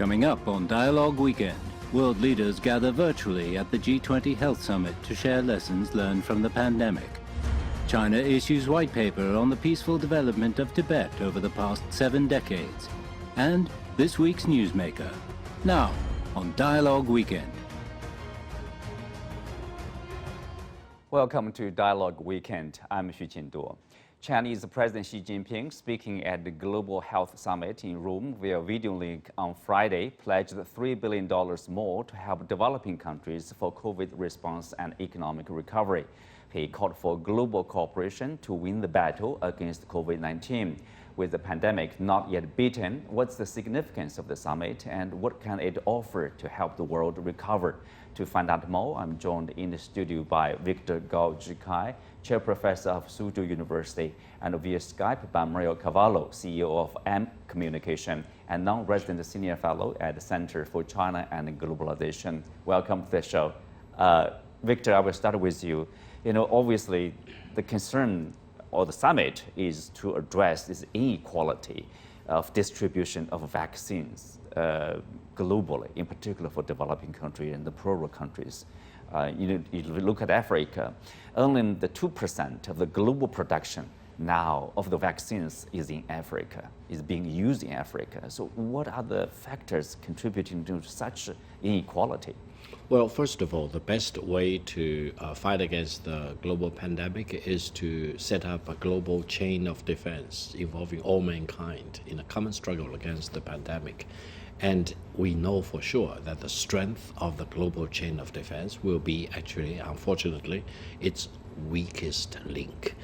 Coming up on Dialogue Weekend, world leaders gather virtually at the G20 Health Summit to share lessons learned from the pandemic. China issues white paper on the peaceful development of Tibet over the past 7 decades. And this week's newsmaker. Now, on Dialogue Weekend. Welcome to Dialogue Weekend. I'm Xu Qinduo. Chinese President Xi Jinping, speaking at the Global Health Summit in Rome via video link on Friday, pledged $3 billion more to help developing countries for COVID response and economic recovery. He called for global cooperation to win the battle against COVID-19. With the pandemic not yet beaten, what's the significance of the summit and what can it offer to help the world recover? To find out more, I'm joined in the studio by Victor Gao-Zhikai, Chair Professor of Suzhou University, and via Skype by Mario Cavallo, CEO of M Communication and non-resident senior fellow at the Center for China and Globalization. Welcome to the show. Victor, I will start with you. Obviously, the concern or the summit is to address this inequality of distribution of vaccines globally, in particular for developing countries and the poorer countries. You look at Africa, only the 2% of the global production now of the vaccines is in Africa, is being used in Africa. So what are the factors contributing to such inequality? Well, first of all, the best way to fight against the global pandemic is to set up a global chain of defense involving all mankind in a common struggle against the pandemic. And we know for sure that the strength of the global chain of defense will be actually, unfortunately, its weakest link.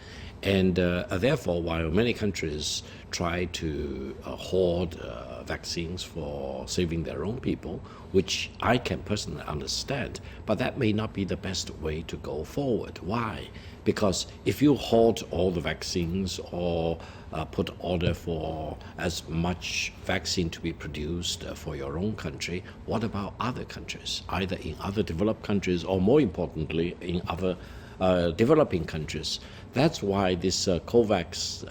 And therefore, while many countries try to hoard vaccines for saving their own people, which I can personally understand, but that may not be the best way to go forward. Why? Because if you hoard all the vaccines or put order for as much vaccine to be produced for your own country, what about other countries, either in other developed countries or more importantly in other developing countries? That's why this COVAX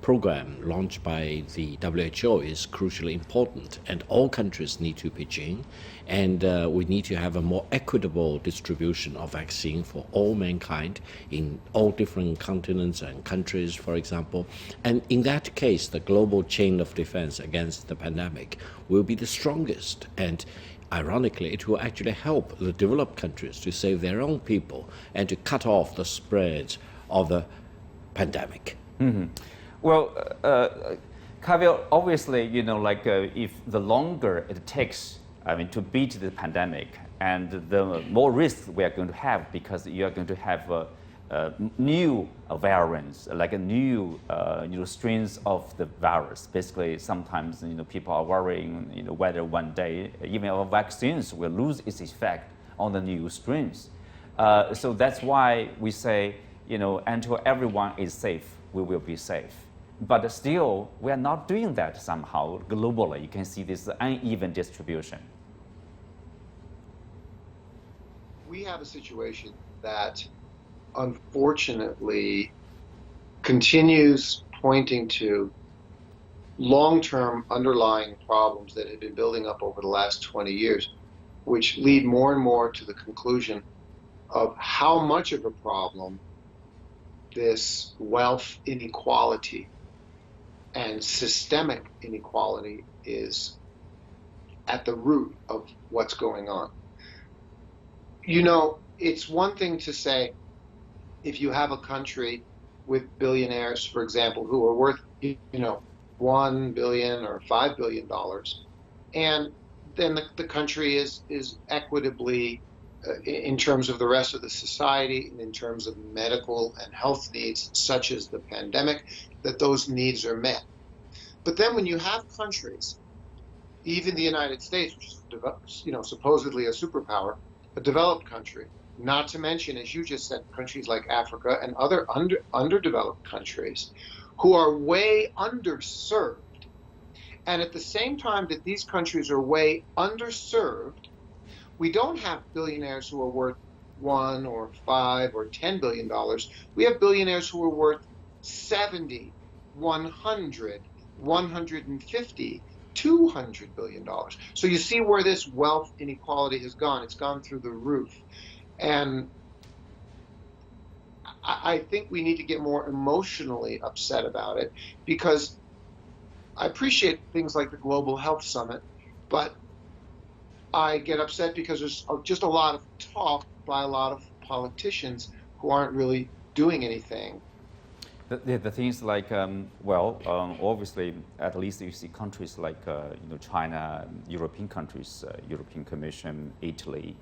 program launched by the WHO is crucially important, and all countries need to pitch in, and we need to have a more equitable distribution of vaccine for all mankind in all different continents and countries, for example. And in that case, the global chain of defense against the pandemic will be the strongest, and ironically, it will actually help the developed countries to save their own people and to cut off the spread of the pandemic. Mm-hmm. Well, Kavil, obviously, if the longer it takes, to beat the pandemic, and the more risks we are going to have, because you are going to have new variants, like a new strains of the virus. Basically, sometimes people are worrying whether one day even our vaccines will lose its effect on the new strains. So that's why we say until everyone is safe, we will be safe. But still, we are not doing that somehow globally. You can see this uneven distribution. We have a situation that unfortunately continues pointing to long-term underlying problems that have been building up over the last 20 years, which lead more and more to the conclusion of how much of a problem this wealth inequality and systemic inequality is at the root of what's going on. It's one thing to say, if you have a country with billionaires, for example, who are worth, $1 billion or $5 billion, and then the country is equitably, in terms of the rest of the society, and in terms of medical and health needs, such as the pandemic, that those needs are met. But then when you have countries, even the United States, which is supposedly a superpower, a developed country, not to mention, as you just said, countries like Africa and other underdeveloped countries who are way underserved. And at the same time that these countries are way underserved, we don't have billionaires who are worth $1 or $5 or $10 billion. We have billionaires who are worth 70, 100, 150 $200 billion. So you see where this wealth inequality has gone. It's gone through the roof. And I think we need to get more emotionally upset about it, because I appreciate things like the Global Health Summit, but I get upset because there's just a lot of talk by a lot of politicians who aren't really doing anything. The things like, obviously, at least you see countries like China, European countries, European Commission, Italy,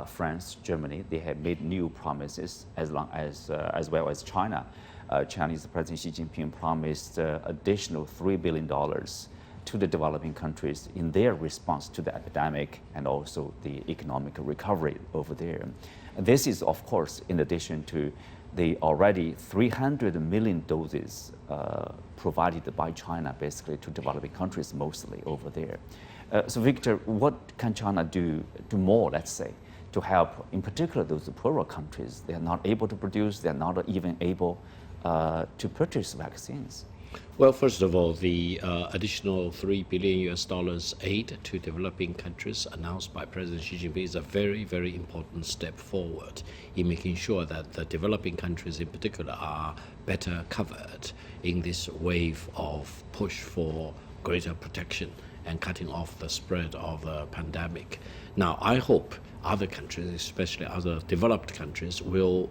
France, Germany. They have made new promises as well as China. Chinese President Xi Jinping promised additional $3 billion to the developing countries in their response to the epidemic and also the economic recovery over there. And this is, of course, in addition to the already 300 million doses provided by China, basically to developing countries mostly over there. So Victor, what can China do more, let's say, to help, in particular, those poorer countries? They are not able to produce, they are not even able to purchase vaccines. Well, first of all, the additional $3 billion aid to developing countries announced by President Xi Jinping is a very, very important step forward in making sure that the developing countries in particular are better covered in this wave of push for greater protection and cutting off the spread of the pandemic. Now, I hope other countries, especially other developed countries, will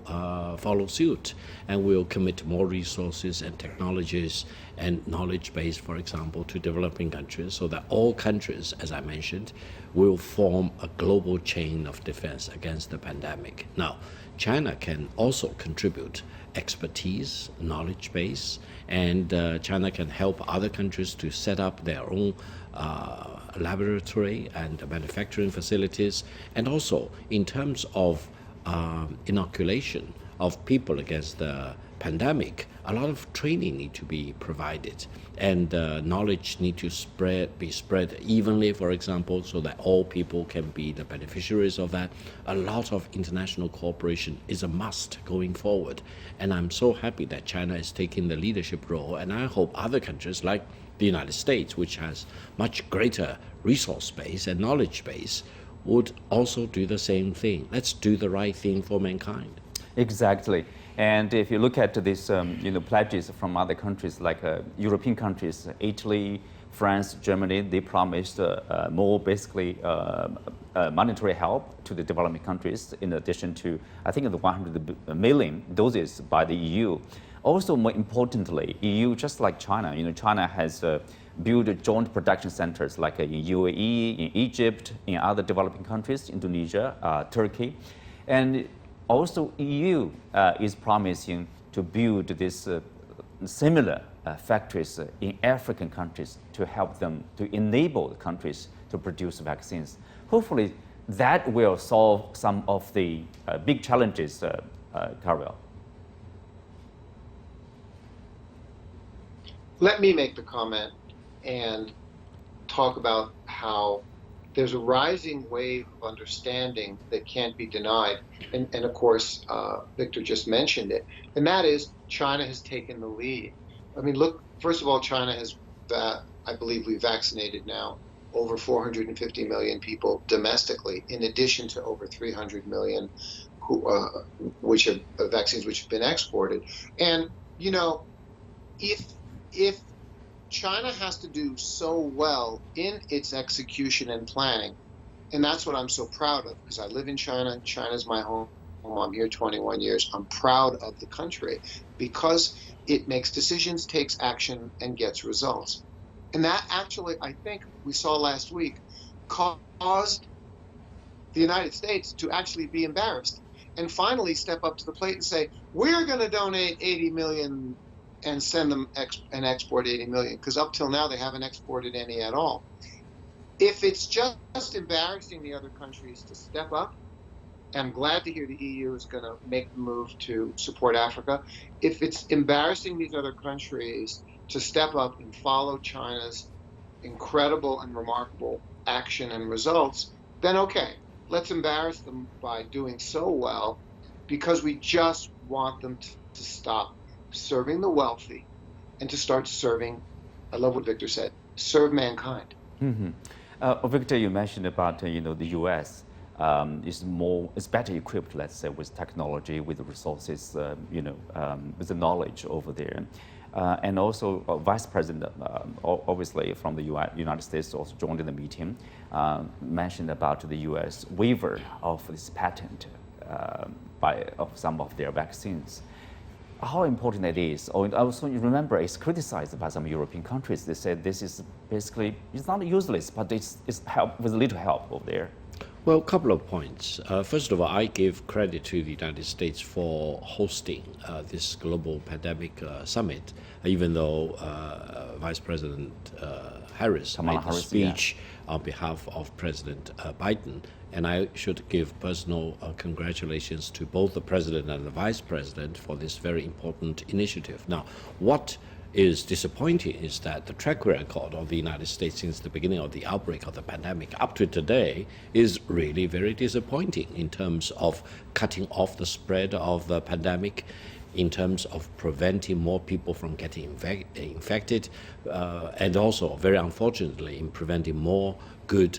follow suit and will commit more resources and technologies and knowledge base, for example, to developing countries, so that all countries, as I mentioned, will form a global chain of defense against the pandemic. Now, China can also contribute expertise, knowledge base, and China can help other countries to set up their own laboratory and manufacturing facilities, and also in terms of inoculation of people against the pandemic, a lot of training need to be provided, and knowledge need to be spread evenly, for example, so that all people can be the beneficiaries of that. A lot of international cooperation is a must going forward, and I'm so happy that China is taking the leadership role, and I hope other countries like the United States, which has much greater resource base and knowledge base, would also do the same thing. Let's do the right thing for mankind. Exactly. And if you look at these pledges from other countries like European countries, Italy, France, Germany, they promised more basically monetary help to the developing countries, in addition to, I think, the 100 million doses by the EU. Also, more importantly, EU, just like China, China has built joint production centers like in UAE, in Egypt, in other developing countries, Indonesia, Turkey. And also, EU is promising to build this similar factories in African countries to help them, to enable the countries to produce vaccines. Hopefully, that will solve some of the big challenges, Carol. Let me make the comment and talk about how there's a rising wave of understanding that can't be denied. And of course, Victor just mentioned it. And that is China has taken the lead. I mean, look, first of all, China has, I believe we vaccinated now over 450 million people domestically, in addition to over 300 million which have vaccines which have been exported. And, if China has to do so well in its execution and planning, and that's what I'm so proud of, because I live in China. China's my home. I'm here 21 years. I'm proud of the country because it makes decisions, takes action, and gets results. And that actually, I think we saw last week, caused the United States to actually be embarrassed and finally step up to the plate and say, we're going to donate 80 million and send them and export 80 million, because up till now they haven't exported any at all. If it's just embarrassing the other countries to step up, and I'm glad to hear the EU is going to make the move to support Africa. If it's embarrassing these other countries to step up and follow China's incredible and remarkable action and results, then okay, let's embarrass them by doing so well, because we just want them to stop serving the wealthy and to start serving, I love what Victor said, serve mankind. Victor, you mentioned about the U.S. Is better equipped, let's say, with technology, with the resources, with the knowledge over there, and also Vice President, obviously from the United States, also joined in the meeting, mentioned about the U.S. waiver of this patent of some of their vaccines. How important it is. Also, you remember, it's criticized by some European countries. They said this is basically, it's not useless, but it's help with little help over there. Well, a couple of points. First of all, I give credit to the United States for hosting this global pandemic summit, even though Vice President Harris made a speech on behalf of President Biden. And I should give personal congratulations to both the President and the Vice President for this very important initiative. Now, what is disappointing is that the track record of the United States since the beginning of the outbreak of the pandemic up to today is really very disappointing in terms of cutting off the spread of the pandemic, in terms of preventing more people from getting infected, and also, very unfortunately, in preventing more good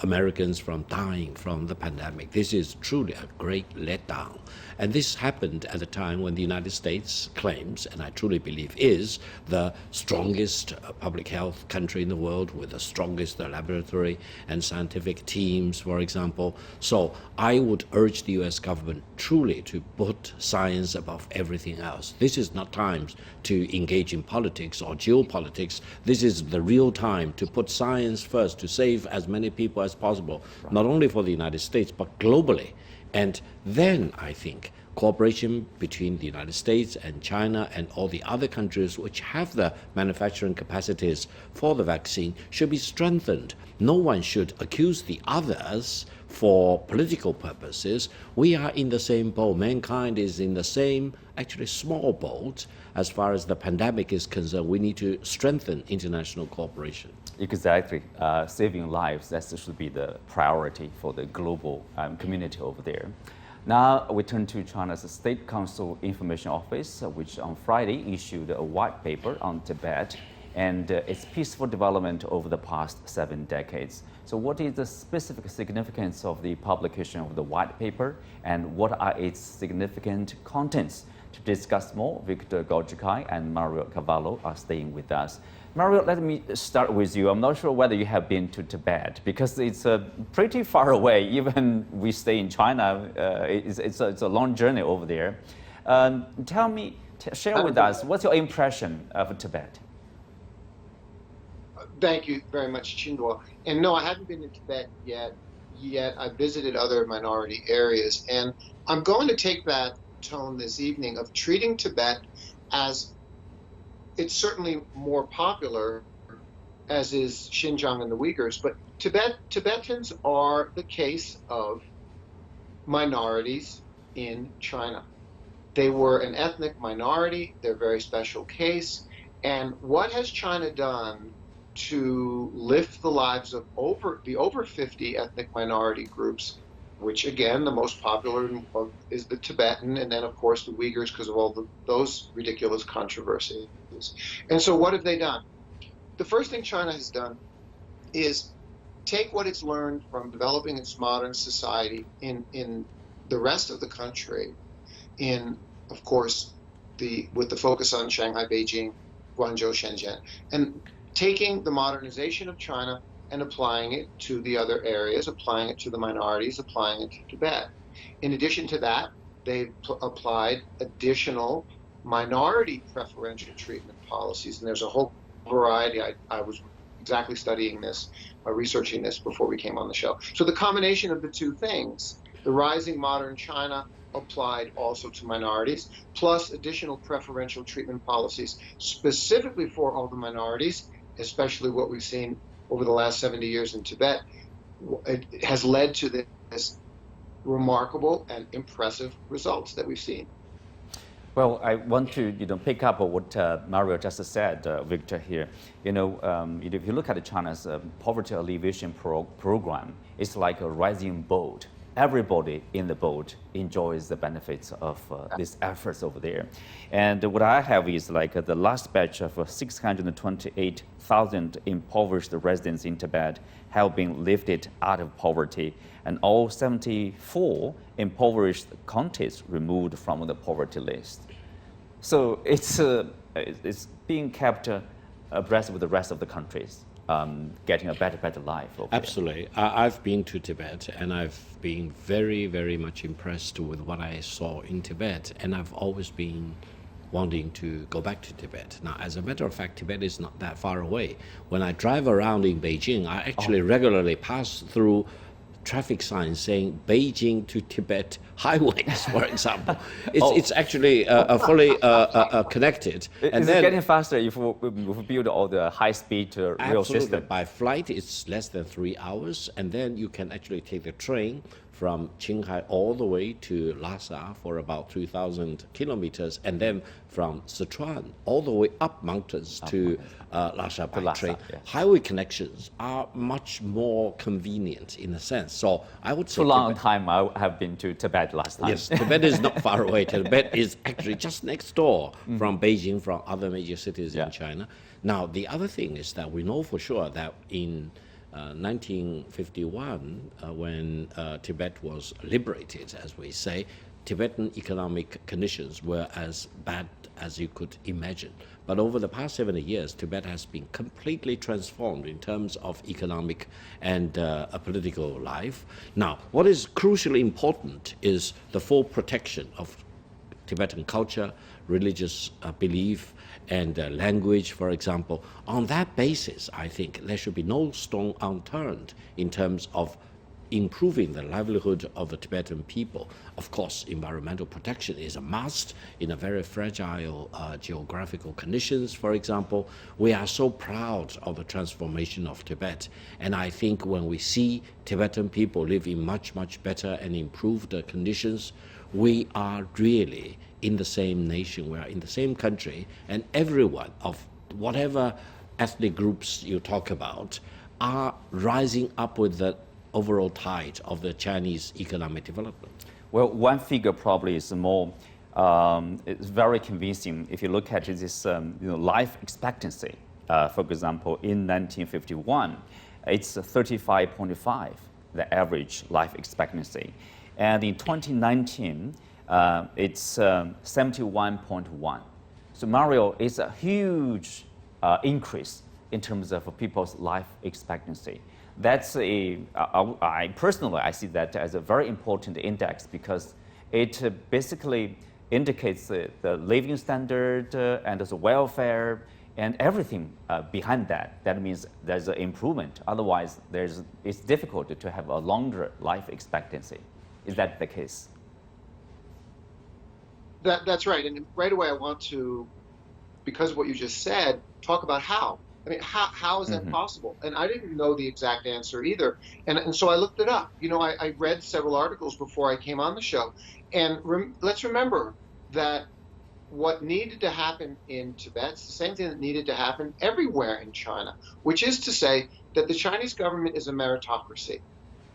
Americans from dying from the pandemic. This is truly a great letdown. And this happened at a time when the United States claims, and I truly believe is, the strongest public health country in the world with the strongest laboratory and scientific teams, for example. So I would urge the US government truly to put science above everything else. This is not time to engage in politics or geopolitics. This is the real time to put science first, to save as many people as possible, not only for the United States, but globally. And then I think cooperation between the United States and China and all the other countries which have the manufacturing capacities for the vaccine should be strengthened. No one should accuse the others for political purposes. We are in the same boat. Mankind is in the same, actually small boat. As far as the pandemic is concerned, we need to strengthen international cooperation. Exactly. Saving lives, that should be the priority for the global community over there. Now we turn to China's State Council Information Office, which on Friday issued a white paper on Tibet and its peaceful development over the past 7 decades. So what is the specific significance of the publication of the white paper, and what are its significant contents? To discuss more, Victor Yoshihide and Mario Cavallo are staying with us. Mario, let me start with you. I'm not sure whether you have been to Tibet, because it's pretty far away. Even we stay in China, it's a long journey over there. Share with us, what's your impression of Tibet? Thank you very much, Qinduo. And no, I haven't been to Tibet yet. I visited other minority areas, and I'm going to take that tone this evening of treating Tibet as, it's certainly more popular, as is Xinjiang and the Uyghurs, but Tibetans are the case of minorities in China. They were an ethnic minority, they're a very special case, and what has China done to lift the lives of the over 50 ethnic minority groups, which again, the most popular is the Tibetan, and then of course the Uyghurs because of all those ridiculous controversies. And so what have they done? The first thing China has done is take what it's learned from developing its modern society in the rest of the country, of course, with the focus on Shanghai, Beijing, Guangzhou, Shenzhen, and taking the modernization of China and applying it to the other areas, applying it to the minorities, applying it to Tibet. In addition to that, they've applied additional minority preferential treatment policies, and there's a whole variety. I was exactly studying this, researching this before we came on the show. So the combination of the two things, the rising modern China applied also to minorities, plus additional preferential treatment policies specifically for all the minorities, especially what we've seen over the last 70 years in Tibet, it has led to this remarkable and impressive results that we've seen. Well, I want to pick up on what Mario just said, Victor, here. If you look at China's poverty alleviation program, it's like a rising boat. everybody in the boat enjoys the benefits of these efforts over there. And what I have is like the last batch of 628,000 impoverished residents in Tibet have been lifted out of poverty, and all 74 impoverished counties removed from the poverty list. So it's being kept abreast with the rest of the countries, getting a better life. Absolutely. I've been to Tibet, and I've been very, very much impressed with what I saw in Tibet, and I've always been wanting to go back to Tibet. Now, as a matter of fact, Tibet is not that far away. When I drive around in Beijing, I actually regularly pass through traffic signs saying Beijing to Tibet highways, for example. It's actually fully connected. Is it getting faster if we build all the high-speed rail system? By flight, it's less than 3 hours, and then you can actually take the train from Qinghai all the way to Lhasa for about 3,000 kilometers, and then from Sichuan all the way up mountains to Lhasa by train. Yes. Highway connections are much more convenient in a sense. So I would say For a long time, I have been to Tibet last time. Yes, Tibet is not far away. Tibet is actually just next door from Beijing, from other major cities in China. Now, the other thing is that we know for sure that in 1951, when Tibet was liberated, as we say, Tibetan economic conditions were as bad as you could imagine. But over the past 70 years, Tibet has been completely transformed in terms of economic and political life. Now, what is crucially important is the full protection of Tibetan culture, religious belief, and language, for example. On that basis, I think there should be no stone unturned in terms of improving the livelihood of the Tibetan people. Of course, environmental protection is a must in a very fragile geographical conditions, for example. We are so proud of the transformation of Tibet, and I think when we see Tibetan people live in much, much better and improved conditions, we are really in the same nation, we are in the same country, and everyone of whatever ethnic groups you talk about are rising up with the overall tide of the Chinese economic development. Well, one figure probably is more, it's very convincing. If you look at this life expectancy, for example, in 1951, it's 35.5, the average life expectancy. And in 2019, it's 71.1. So Mario, it's a huge increase in terms of people's life expectancy. That's I personally see that as a very important index because it basically indicates the living standard and the welfare and everything behind that. That means there's an improvement. Otherwise, it's difficult to have a longer life expectancy. Is that the case? That's right. And right away, I want to, because of what you just said, talk about how. I mean, how is that possible? And I didn't know the exact answer either. And so I looked it up. You know, I read several articles before I came on the show. And let's remember that what needed to happen in Tibet is the same thing that needed to happen everywhere in China, which is to say that the Chinese government is a meritocracy.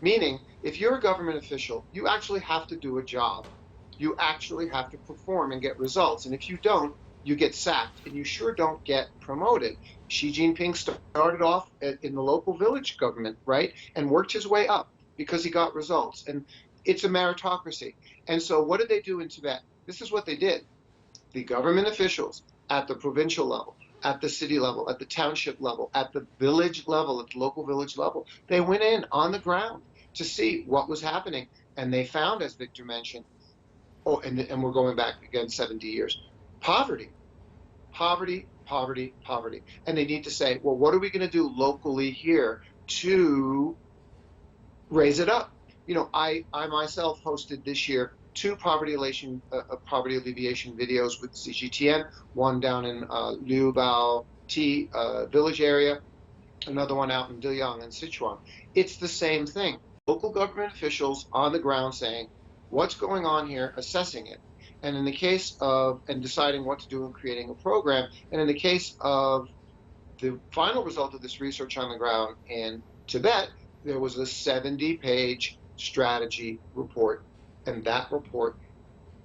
Meaning, if you're a government official, you actually have to do a job. You actually have to perform and get results. And if you don't, you get sacked, and you sure don't get promoted. Xi Jinping started off in the local village government, right, and worked his way up because he got results. And it's a meritocracy. And so what did they do in Tibet? This is what they did. The government officials at the provincial level, at the city level, at the township level, at the village level, at the local village level, they went in on the ground to see what was happening. And they found, as Victor mentioned, and we're going back again 70 years, poverty, poverty, poverty, poverty. And they need to say, well, what are we going to do locally here to raise it up? You know, I myself hosted this year 2 poverty alleviation videos with CGTN, one down in Liubao T village area, another one out in Diyang and Sichuan. It's the same thing. Local government officials on the ground saying, what's going on here, assessing it. And in the case of, and deciding what to do and creating a program, and in the case of the final result of this research on the ground in Tibet, there was a 70-page strategy report, and that report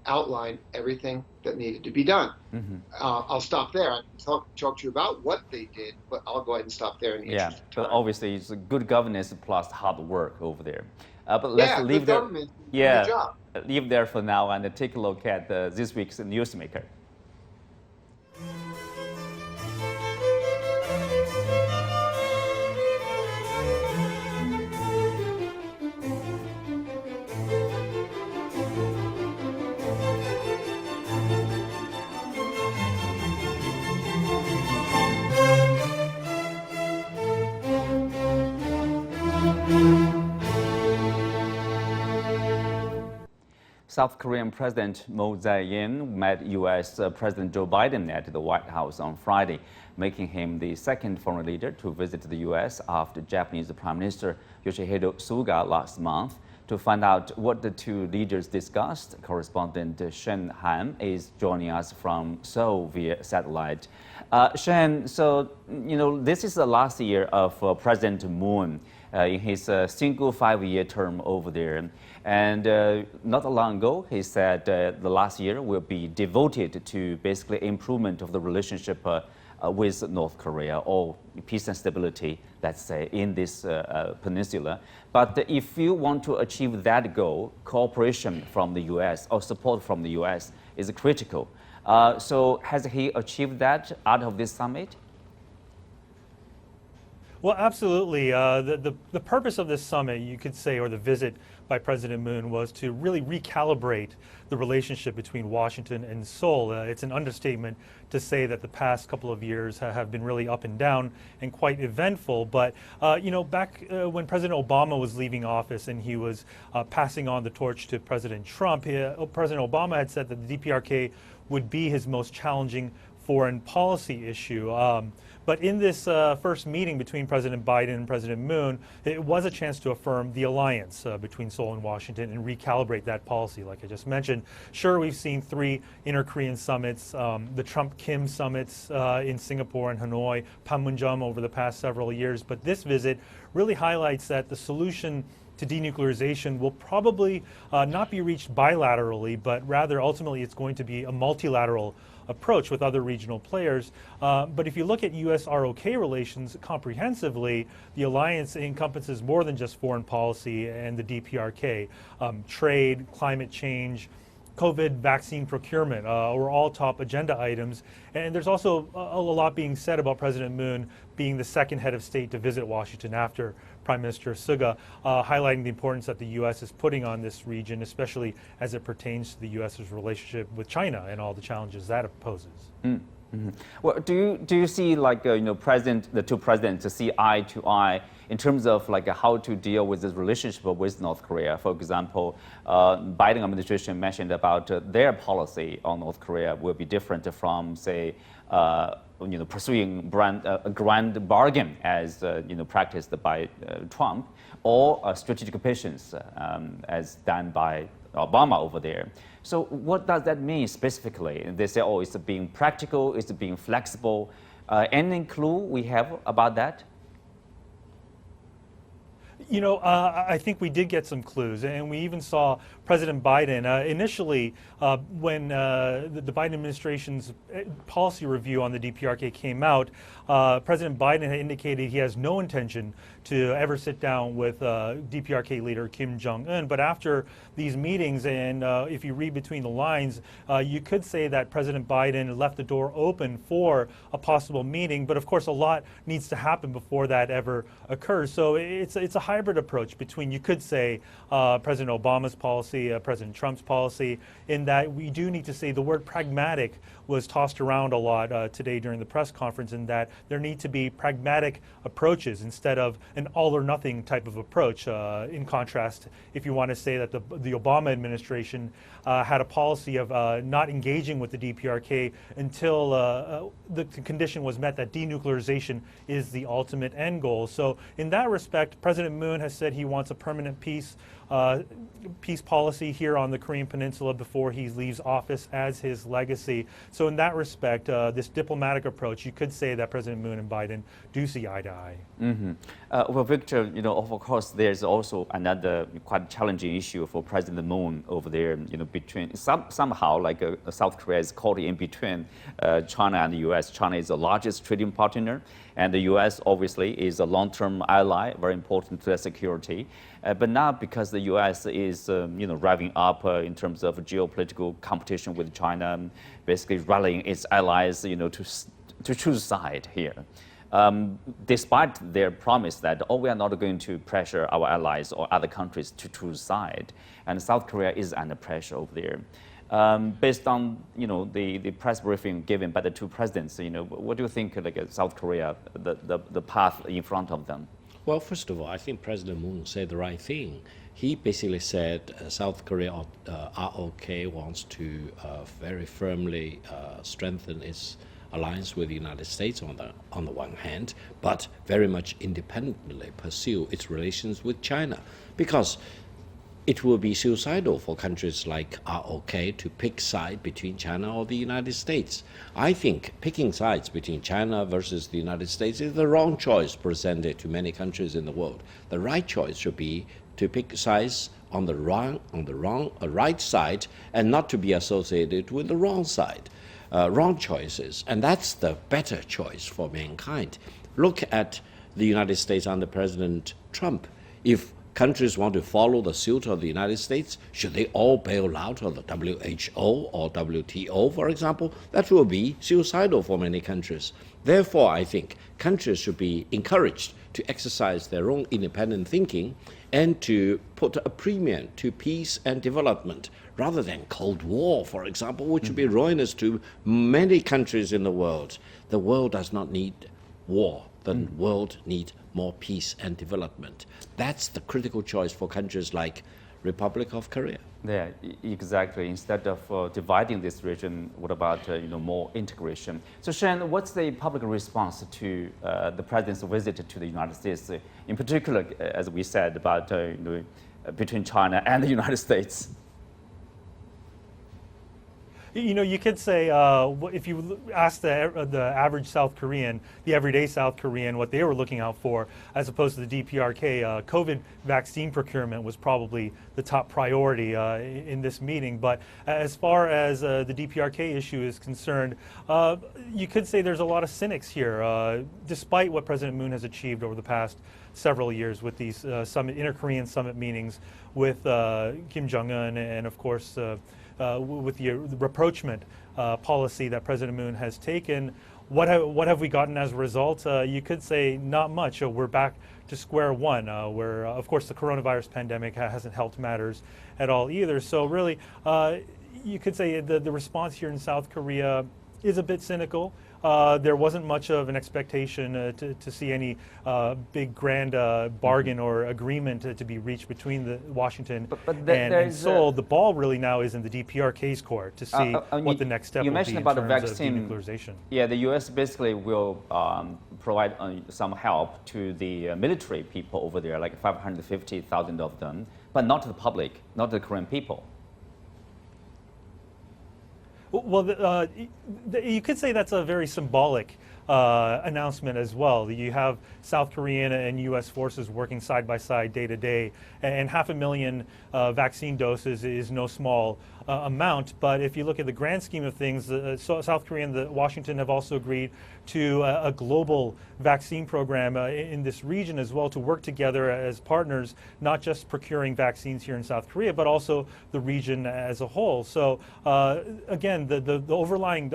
outlined everything that needed to be done. I'll stop there. I can talk to you about what they did, but I'll go ahead and stop there in the interest of time. But obviously it's good governance plus hard work over there. But let's leave good government, good job. Leave there for now and take a look at this week's newsmaker. South Korean President Moon Jae-in met U.S. President Joe Biden at the White House on Friday, making him the second foreign leader to visit the U.S. after Japanese Prime Minister Yoshihide Suga last month. To find out what the two leaders discussed, correspondent Shen Han is joining us from Seoul via satellite. Shen, so this is the last year of President Moon in his single 5-year term over there. And not long ago, he said the last year will be devoted to basically improvement of the relationship with North Korea, or peace and stability, let's say, in this peninsula. But if you want to achieve that goal, cooperation from the U.S. or support from the U.S. is critical. So has he achieved that out of this summit? Well, absolutely. The purpose of this summit, you could say, or the visit by President Moon, was to really recalibrate the relationship between Washington and Seoul. It's an understatement to say that the past couple of years have been really up and down and quite eventful. But, back when President Obama was leaving office and he was passing on the torch to President Trump, President Obama had said that the DPRK would be his most challenging foreign policy issue. But in this first meeting between President Biden and President Moon, it was a chance to affirm the alliance between Seoul and Washington and recalibrate that policy, like I just mentioned. Sure, we've seen 3 inter-Korean summits, the Trump-Kim summits in Singapore and Hanoi, Panmunjom over the past several years, but this visit really highlights that the solution to denuclearization will probably not be reached bilaterally, but rather ultimately it's going to be a multilateral approach with other regional players. But if you look at U.S.-ROK relations comprehensively, the alliance encompasses more than just foreign policy and the DPRK. Trade, climate change, COVID vaccine procurement were all top agenda items. And there's also a lot being said about President Moon being the second head of state to visit Washington after Prime Minister Suga, highlighting the importance that the U.S. is putting on this region, especially as it pertains to the U.S.'s relationship with China and all the challenges that it poses. Well, do you see the two presidents see eye to eye in terms of how to deal with this relationship with North Korea? For example, Biden administration mentioned about their policy on North Korea will be different from, say, pursuing a grand bargain as practiced by Trump, or strategic patience as done by Obama over there. So what does that mean specifically? They say, oh, it's being practical, it's being flexible. Any clue we have about that? I think we did get some clues, and we even saw President Biden initially when the Biden administration's policy review on the DPRK came out. President Biden had indicated he has no intention to ever sit down with DPRK leader Kim Jong-un. But after these meetings, and if you read between the lines, you could say that President Biden left the door open for a possible meeting. But of course, a lot needs to happen before that ever occurs. So it's a hybrid approach between, you could say, President Obama's policy, President Trump's policy, in that we do need to say the word pragmatic was tossed around a lot today during the press conference, in that there need to be pragmatic approaches instead of an all or nothing type of approach. In contrast, if you want to say that the Obama administration had a policy of not engaging with the DPRK until the condition was met that denuclearization is the ultimate end goal. So in that respect, President Moon Moon has said he wants a permanent peace policy here on the Korean Peninsula before he leaves office as his legacy. So in that respect, this diplomatic approach, you could say that President Moon and Biden do see eye to eye. Well, Victor, of course, there's also another quite challenging issue for President Moon over there, between somehow like South Korea is caught in between China and the U.S. China is the largest trading partner, and the U.S. obviously is a long-term ally, very important to their security. But now because the U.S. is, revving up in terms of geopolitical competition with China, basically rallying its allies, to choose side here. Despite their promise that, we are not going to pressure our allies or other countries to choose side. And South Korea is under pressure over there. Based on, the press briefing given by the two presidents, what do you think, South Korea, the path in front of them? Well, first of all, I think President Moon said the right thing. He basically said South Korea ROK wants to very firmly strengthen its alliance with the United States on the one hand, but very much independently pursue its relations with China, because it will be suicidal for countries like ROK to pick side between China or the United States. I think picking sides between China versus the United States is the wrong choice presented to many countries in the world. The right choice should be to pick sides on the right side, and not to be associated with the wrong side. Wrong choices, and that's the better choice for mankind. Look at the United States under President Trump. If countries want to follow the suit of the United States, should they all bail out of the WHO or WTO, for example? That will be suicidal for many countries. Therefore, I think countries should be encouraged to exercise their own independent thinking and to put a premium to peace and development, rather than Cold War, for example, which would be ruinous to many countries in the world. The world does not need war. The world needs more peace and development. That's the critical choice for countries like Republic of Korea. Yeah, exactly. Instead of dividing this region, what about more integration? So, Shen, what's the public response to the president's visit to the United States, in particular, as we said, about between China and the United States? You could say, if you ask the average South Korean, the everyday South Korean, what they were looking out for, as opposed to the DPRK, COVID vaccine procurement was probably the top priority in this meeting. But as far as the DPRK issue is concerned, you could say there's a lot of cynics here, despite what President Moon has achieved over the past several years with these inter-Korean summit meetings with Kim Jong-un and, of course, with the rapprochement policy that President Moon has taken. What have we gotten as a result? You could say not much. We're back to square one, where, of course, the coronavirus pandemic hasn't helped matters at all either. So really, you could say the response here in South Korea is a bit cynical. There wasn't much of an expectation to see any big grand bargain or agreement to be reached between Washington and Seoul. The ball really now is in the DPRK's court to see what the next step will be in terms of denuclearization. Yeah, the U.S. basically will provide some help to the military people over there, like 550,000 of them, but not to the public, not to the Korean people. Well, you could say that's a very symbolic announcement as well. You have South Korean and U.S. forces working side by side day to day, and 500,000 vaccine doses is no small amount. But if you look at the grand scheme of things, South Korea and Washington have also agreed to a global vaccine program in this region as well, to work together as partners, not just procuring vaccines here in South Korea, but also the region as a whole. So again, the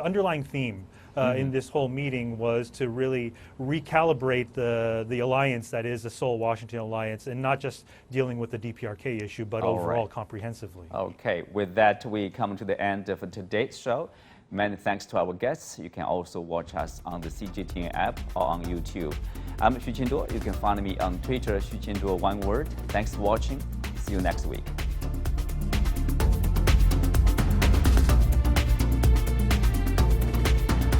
underlying theme in this whole meeting was to really recalibrate the alliance that is the Seoul-Washington alliance, and not just dealing with the DPRK issue, but overall comprehensively. Okay, with that, we come to the end of today's show. Many thanks to our guests. You can also watch us on the CGTN app or on YouTube. I'm Xu Qinduo. You can find me on Twitter, Xu Qinduo, one word. Thanks for watching. See you next week.